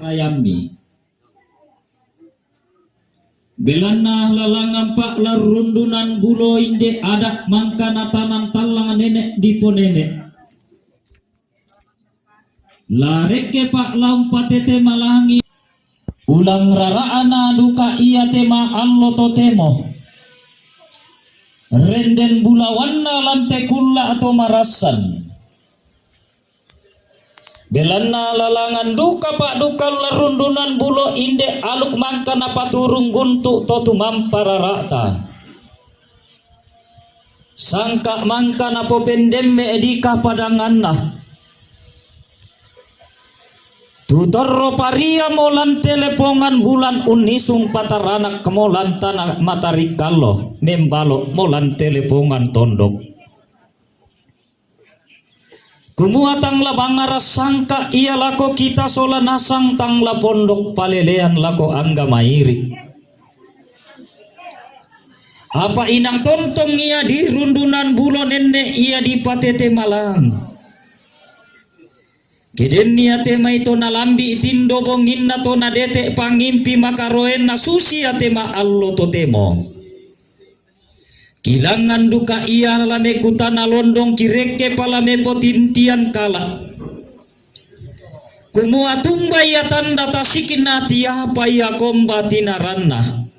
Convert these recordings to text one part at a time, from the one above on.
kayami belana lalangan pak larundunan bulo inde ada mangkana tanam talang nenek dipo nenek lareke pak lampatete malangi ulang raraana duka iya tema allo totemo renden bulawanna lante kulla atau marasan belana lalangan duka pak duka larundunan bulo inde aluk mangkana paturung guntuk totu mampara rata sangka mangkana popendemme edika padanganna tutorro paria molan telepongan bulan unisung pataranak kemolan tanah matarikalo membalo molan telepongan tondok kumua tangla bangara sangka ia lako kita sola nasang tangla pondok palelean lako angga mairi apa inang tontong ia di rundunan bulo nenek ia di patete malang keden nia tema itu nalambi itindo bongin na to na dete pangimpi makaroen na susi atema allo totemo kilangan duka ia lame kutana londong kireke palame potintian kala kumua tumba ia tanda tasikin natia apa ia komba tinaranna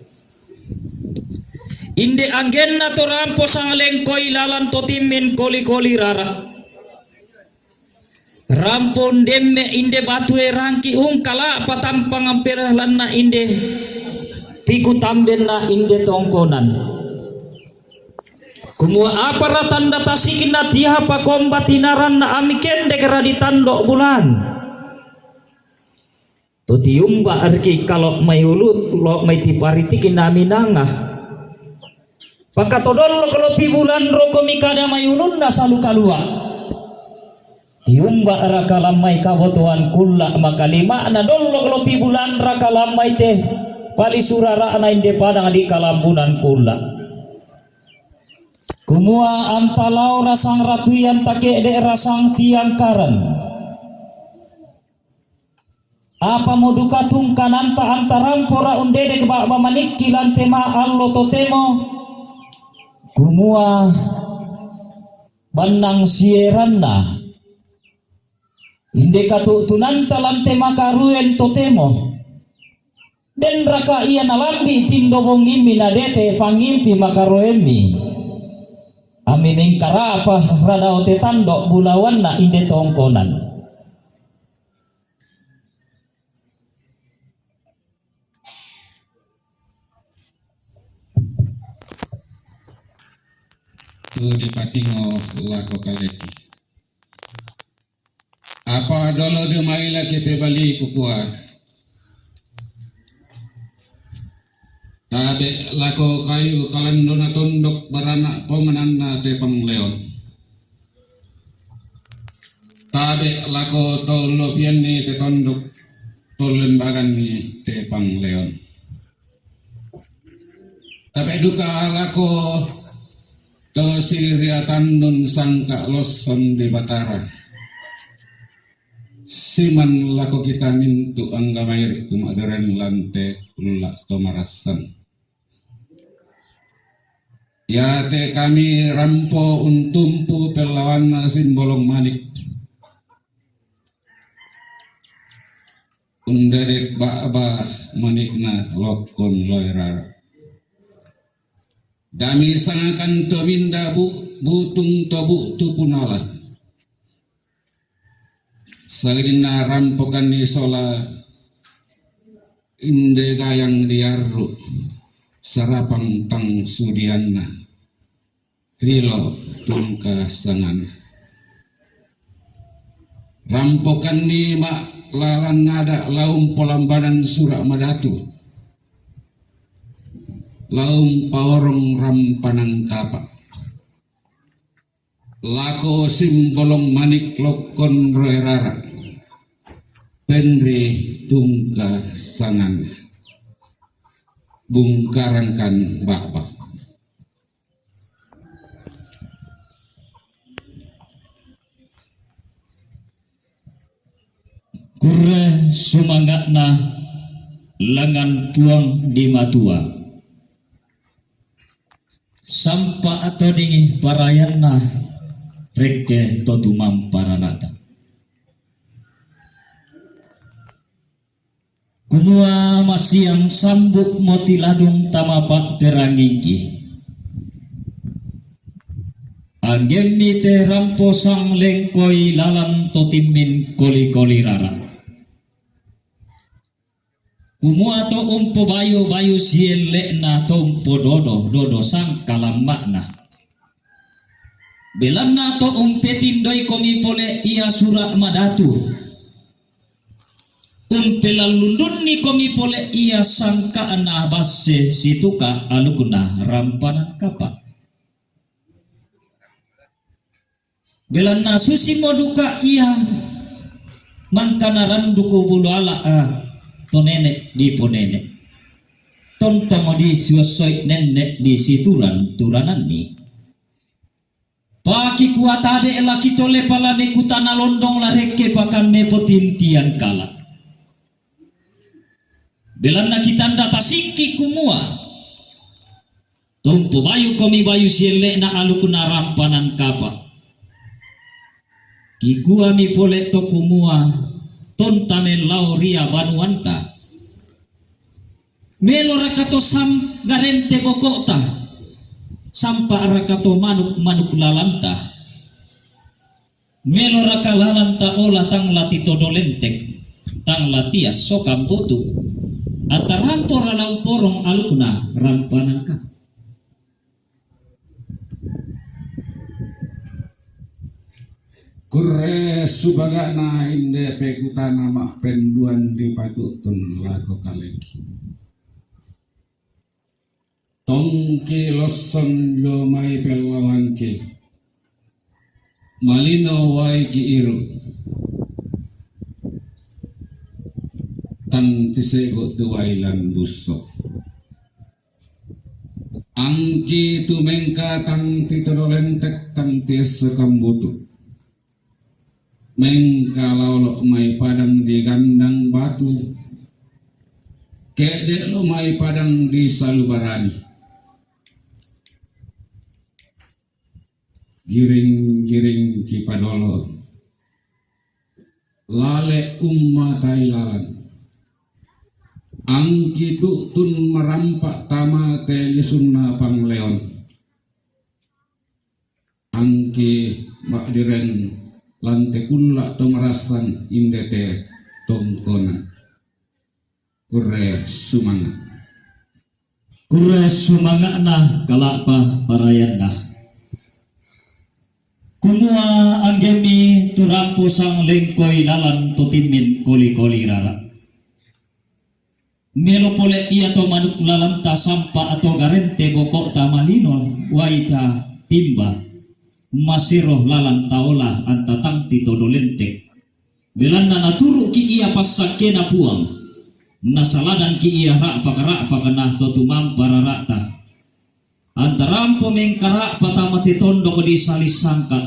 inde anggenna to rampo sangaleng koi lalan totimin koli-koli rara rampon demme inde batu rangki kala patampang ampera lanna inde piku tambenna inde tongkonan kumua apa tanda tasikin natia apa komba tinaran na amiken dekera ditandok bulan tutiumba arki kalau mayulut lo may tiparitikin namin nangah pagkatodol lo kalau pi bulan roko mikada mayulun na salu kalua tiumba rakalamay kabotuan kulla makalima na dolo kalau pi bulan rakalamay teh pali surara na inde padang di kalambunan kulla kumua antalau rasang ratuyan take de rasang tiang karan apa moduka tungkan antaram pora undede keba mamanik kilan tema allo totemo kumua banang sieranna inde katu tunanta lan tema karuen totemo den raka iya nalambi tindo bongimi nadete pangimpi makaroemi amining karapa rada ote tandok bulawan na inde tongkonan tu dipatingo lako kaleki apa dolo de maila kepe bali kukua tabe lako kayu kalandona tondok barana pomananna te pangleon tabe lako tolo pianni te tondok tolen bagan ni te pangleon tabe duka lako to siriatan nun sangka loson di batara siman lako kita mintu anggamai kumadaran lante ulla tomarasan ya te kami rampo untumpu pelawan nasin bolong manik undadek ba manikna lokon loirar dami sangakan to minda butung tobu tupunala sagina rampokan ni sola inde gayang diarru sarapang tang sudianna rilo tungka sangan rampokan ni mak lalan nada laum polambanan surak madatu laum paworong rampanang kapak lako simbolong manik lokon roerara penri tungka sangan bungkarangkan baba kurre sumangatna lengan puang di matua sampa atau dingi parayanna reke totumam paranata kumua masiang sambuk moti ladung tamapak terangingki anggemni te ramposang lengkoi lalan totimin koli-koli rara kumua to umpo bayu sielek na to umpo dodo sang kalam makna belan na to umpetindoi komi pole ia surak madatu umpelalundun ni komi pole ia sangka na basse situka alukuna rampanan kapa belan na susi moduka ia mangkana randuku bulu ala to nenek di ponene tontong di suasoi nenek di situran turanan ni paki kuatade laki tole palane kutana londong lareke pakan nepotintian kala belanda kitanda tasiki kumua tumpu bayu komi bayu sielek na alukuna rampanan kapa kikua mi pole to kumua tontame lauria banuanta melo rakato sam garente bokota sampa rakato manuk lalanta melo raka lalanta ola tang lati todolentek tang latias sokam butu atarampo ralamporong alukuna rampanangka Kure subagana inde pekutana mak penduan di patutun lago kaleki tongki loson lo mai pelawanki malino wai ki iru tan tisego tuwailan buso angki tumengka tang titodolentek tang tiesa kambutu mengkalau lo mai padang di gandang batu kedek lo mai padang di salubarani giring-giring kipadolo lale umma tailalan angki tun merampak tama telisunna pangleon angki mak diren lante kulla tomarasan indete tongkona kure sumanga na kalapa parayanda kumua anggemi turampu sang lengkoi lalan totimin koli-koli rara melo pole ia to manuk lalan ta sampa atau garente bokok tamalino waita timba masiroh lalan taola antatang titodolentek belanda naturu ki ia pasakena puang nasaladan ki ia rak pakana totumam para rakta antarampo mengkarak patamati tondok di salis sangka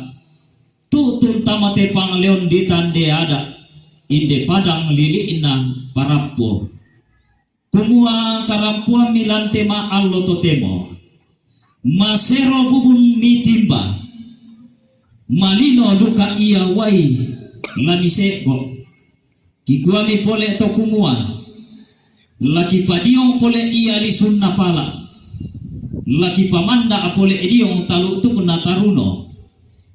tutun tamate pangleon di tande ada inde padang lili ina parapo kumua karampua milantema allo totemo masero bubun mitimba malino luka ia wai lamiseko kikuami pole to kumua laki padiong pole ia lisunna pala laki pamanda apole ediong talu tukuna taruno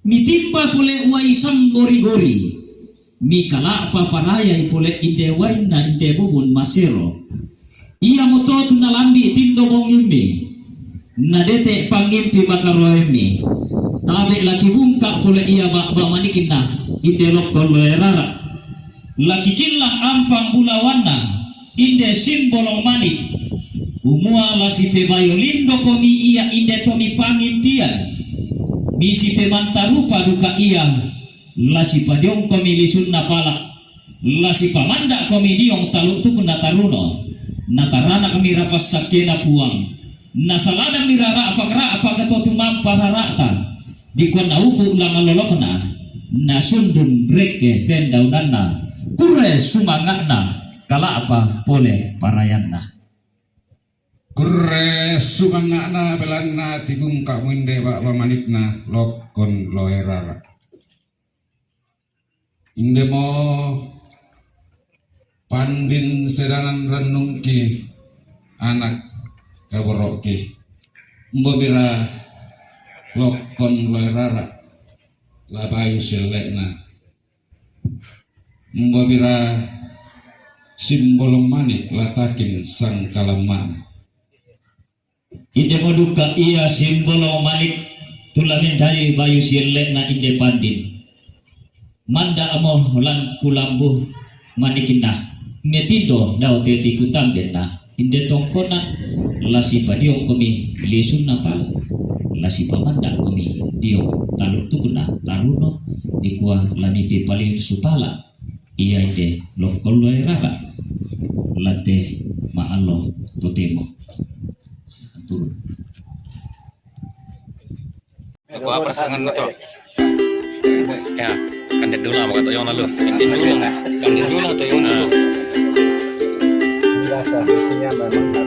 mitimba pole wai sang gori-gori mikala paparaya pole inde wai na inde bubun masero ia moto tunalambi tindo bongimbi nadete pangimpi makaroemi tabe laki bungka pole ia ba manikin na inde lokol lerara laki kilang ampang bulawana inde simbolong manik umua lasi pe bayolindo komi ia inde tomi pangimpian misi pe mantarupa duka ia lasi padiong komi lisunna pala lasi pamanda komi diong talu tukuna taruno natarana kami rapas sakena puang nasalada mirara apakah totumam pararata di kuan naupu ulang alolokna nasundun reke kendaunana Kure sumangana kala apa pole parayanna. Kure sumangana belanna tigung kamunde wa manikna lokon loerara. Indemo pandin sedangan renungki anak kaboroki. Mbobira lokon loerara labayu selekna. Mbobira simbol manik latakin sang kalaman. Inde moduka iya simbolo manik tulamin dari bayu silek na inde pandin. Manda amo lan kulambu manikina. Metindo daw teti kutambe na. Inde tongkona lasi padio komi lisun na pala. Lasi pamanda komi dio taluk tukuna taruno ikwa lamipi paling supala. Iya inde lokol loe raga. Late maalo totemo. Turun. Gua persangan itu. Ya, kandet dulu sama kata yang lalu. Kandet dulu atau yang dulu. Biasa, biasanya memang